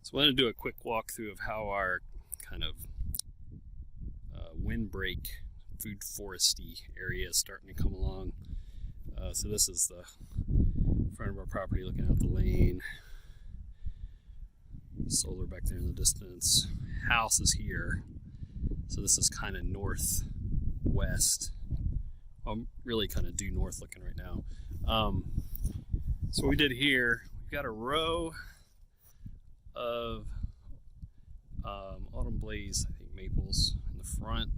So I want to do a quick walkthrough of how our kind of windbreak food foresty area is starting to come along. So this is the front of our property looking out the lane. Solar back there in the distance. House is here. So this is kind of northwest. I'm really kind of due north looking right now. So what we did here, we've got a row of autumn blaze, I think maples in the front,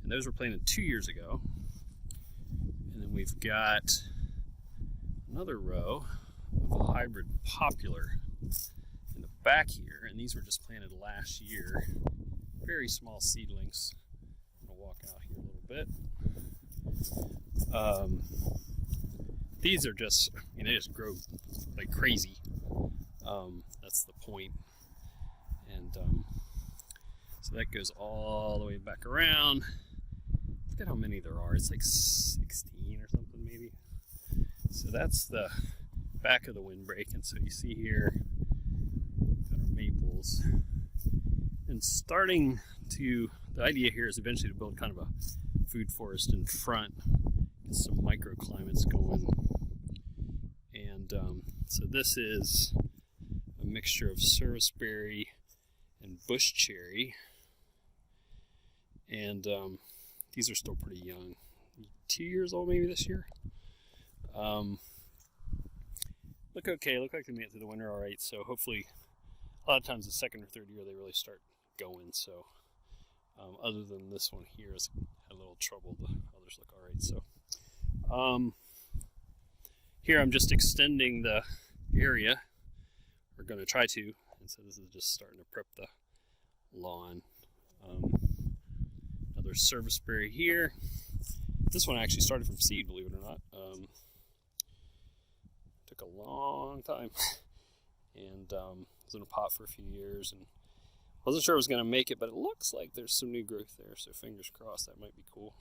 and those were planted 2 years ago. And then we've got another row of a hybrid poplar in the back here, and these were just planted last year. Very small seedlings. I'm gonna walk out here a little bit. These are just, they just grow like crazy. That's the point. And so that goes all the way back around. Look at how many there are. It's like 16 or something maybe. So that's the back of the windbreak. And so you see here, got our maples. And the idea here is eventually to build kind of a food forest in front, get some microclimates going. And so this is a mixture of serviceberry and bush cherry, and these are still pretty young, 2 years old maybe this year. Look okay, look like they made it through the winter all right. So hopefully, a lot of times the second or third year they really start going. So other than this one here has had a little trouble, the others look all right. So here I'm just extending the area. We're going to try to, and so this is just starting to prep the lawn. Another serviceberry here. This one actually started from seed, believe it or not. Took a long time, and was in a pot for a few years, and wasn't sure I was going to make it, but it looks like there's some new growth there, so fingers crossed, that might be cool.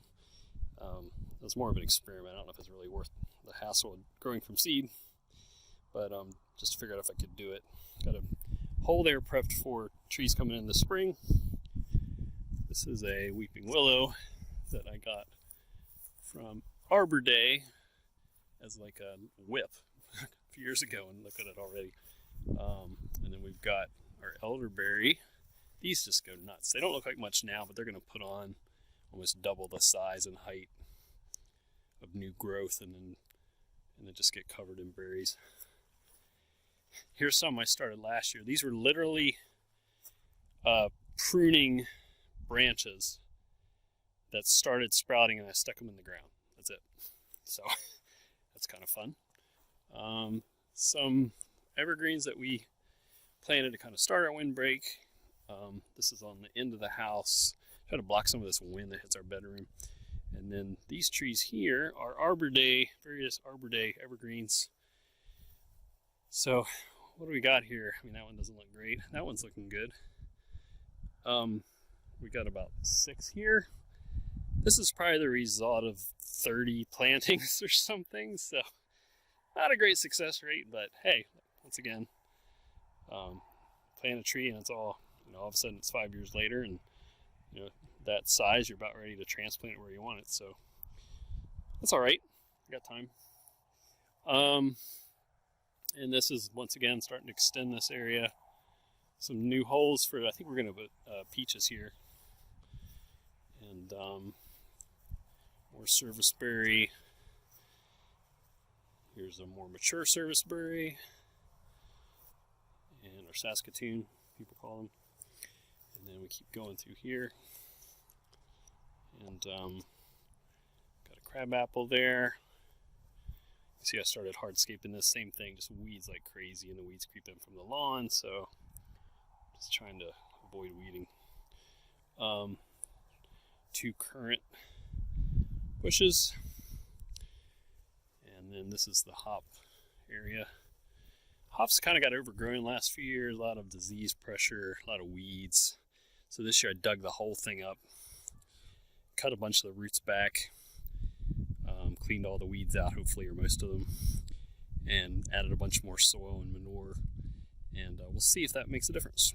It was more of an experiment. I don't know if it's really worth the hassle of growing from seed, but just to figure out if I could do it. Got a hole there prepped for trees coming in the spring. This is a weeping willow that I got from Arbor Day as like a whip a few years ago, and look at it already. And then we've got our elderberry. These just go nuts. They don't look like much now, but they're going to put on almost double the size and height of new growth, and then just get covered in berries. Here's some I started last year. These were literally pruning branches that started sprouting, and I stuck them in the ground. That's it. So that's kind of fun. Some evergreens that we planted to kind of start our windbreak. This is on the end of the house. Try to block some of this wind that hits our bedroom. And then these trees here are Arbor Day, various Arbor Day evergreens. So what do we got here? I mean, that one doesn't look great. That one's looking good. We got about 6 here. This is probably the result of 30 plantings or something. So not a great success rate, but hey, once again, plant a tree and it's all of a sudden it's 5 years later, and that size, you're about ready to transplant it where you want it. So that's all right. I got time. And this is once again starting to extend this area. Some new holes for, I think we're going to put peaches here. And more serviceberry. Here's a more mature serviceberry. And our Saskatoon, people call them. And then we keep going through here. And got a crabapple there. You see I started hardscaping this, same thing, just weeds like crazy, and the weeds creep in from the lawn, so just trying to avoid weeding. 2 currant bushes, and then this is the hop area. Hops kind of got overgrown last few years, a lot of disease pressure, a lot of weeds. So this year I dug the whole thing up, cut a bunch of the roots back, cleaned all the weeds out, hopefully, or most of them, and added a bunch more soil and manure, and we'll see if that makes a difference.